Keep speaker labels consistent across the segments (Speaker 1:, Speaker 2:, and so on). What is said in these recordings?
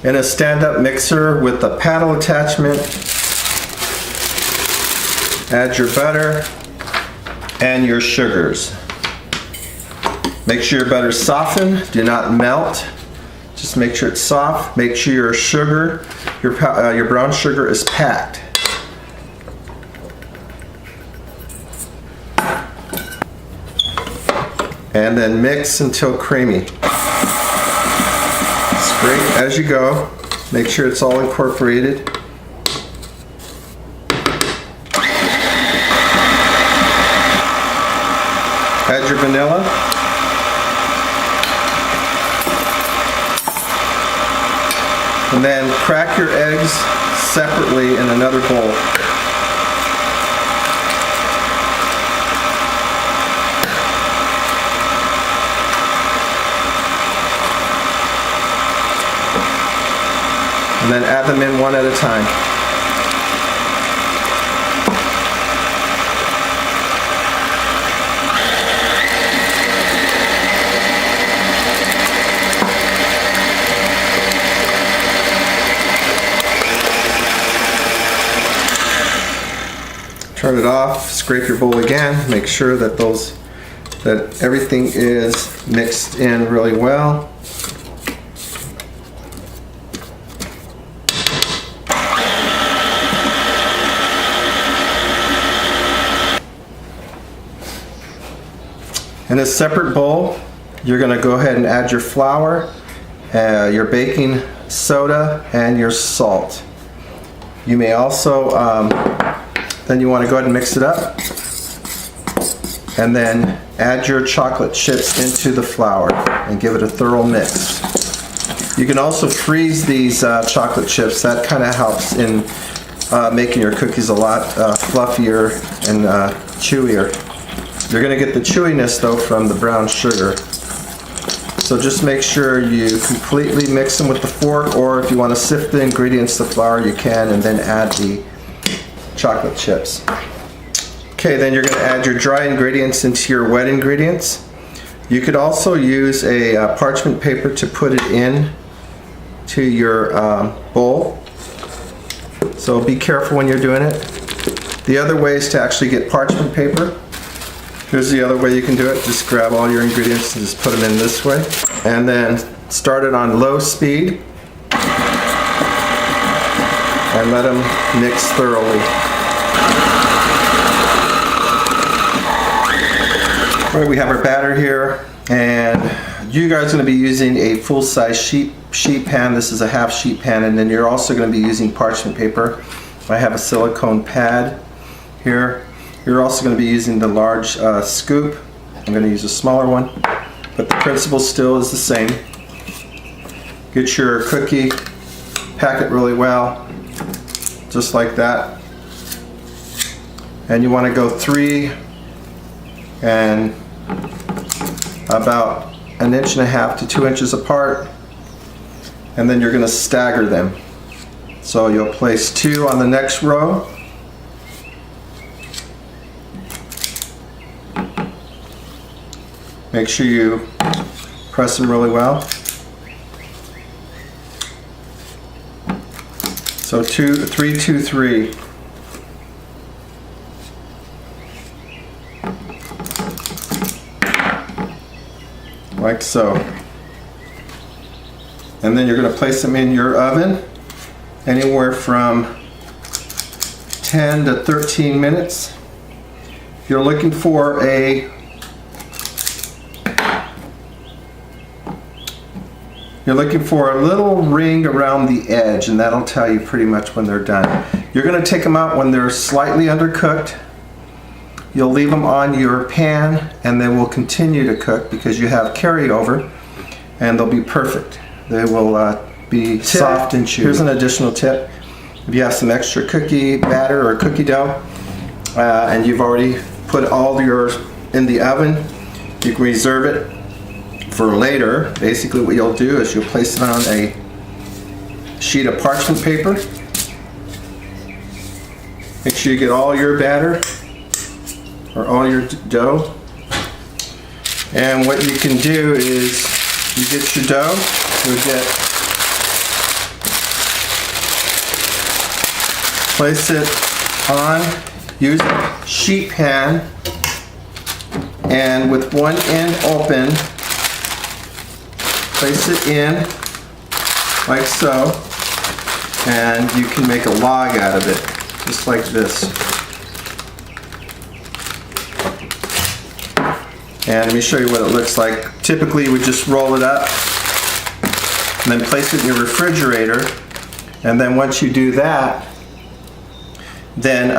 Speaker 1: in a stand-up mixer with a paddle attachment. Add your butter and your sugars. Make sure your butter's softened, do not melt. Just make sure it's soft. Make sure your sugar, your brown sugar is packed. And then mix until creamy. Scrape as you go. Make sure it's all incorporated. Add your vanilla. And then crack your eggs separately in another bowl. And then add them in one at a time. Turn it off, scrape your bowl again, make sure that everything is mixed in really well. In a separate bowl, you're going to go ahead and add your flour, your baking soda, and your salt. You may also, then you want to go ahead and mix it up, and then add your chocolate chips into the flour and give it a thorough mix. You can also freeze these chocolate chips. That kind of helps in making your cookies a lot fluffier and chewier. You're going to get the chewiness though from the brown sugar. So just make sure you completely mix them with the fork, or if you want to sift the ingredients, the flour, you can, and then add the chocolate chips. Okay, then you're going to add your dry ingredients into your wet ingredients. You could also use a parchment paper to put it in to your bowl. So be careful when you're doing it. The other way is to actually get parchment paper. Here's the other way you can do it. Just grab all your ingredients and just put them in this way. And then start it on low speed. And let them mix thoroughly. All right, we have our batter here. And you guys are going to be using a full-size sheet pan. This is a half sheet pan. And then you're also going to be using parchment paper. I have a silicone pad here. You're also going to be using the large scoop. I'm going to use a smaller one, but the principle still is the same. Get your cookie, pack it really well, just like that. And you want to go 3 and about 1.5 to 2 inches apart, and then you're going to stagger them. So you'll place 2 on the next row. Make sure you press them really well. So 3, 2, 3. Like so. And then you're going to place them in your oven anywhere from 10 to 13 minutes. If you're looking for a little ring around the edge, and that'll tell you pretty much when they're done. You're going to take them out when they're slightly undercooked. You'll leave them on your pan, and they will continue to cook because you have carryover, and they'll be perfect. They will be soft and chewy. Here's an additional tip. If you have some extra cookie batter or cookie dough, and you've already put all yours in the oven, you can reserve it for later. Basically what you'll do is you'll place it on a sheet of parchment paper. Make sure you get all your batter or all your dough. And what you can do is you get your dough, you'll get place it on, use a sheet pan, and with one end open, place it in like so, and you can make a log out of it, just like this. And let me show you what it looks like. Typically, you would just roll it up and then place it in your refrigerator. And then once you do that, then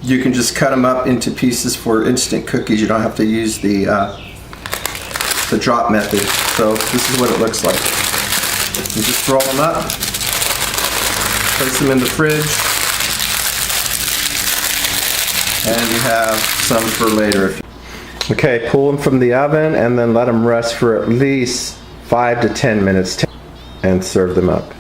Speaker 1: you can just cut them up into pieces for instant cookies. You don't have to use the drop method. So this is what it looks like. You just roll them up, place them in the fridge, and you have some for later. Okay, pull them from the oven and then let them rest for at least 5 to 10 minutes and serve them up.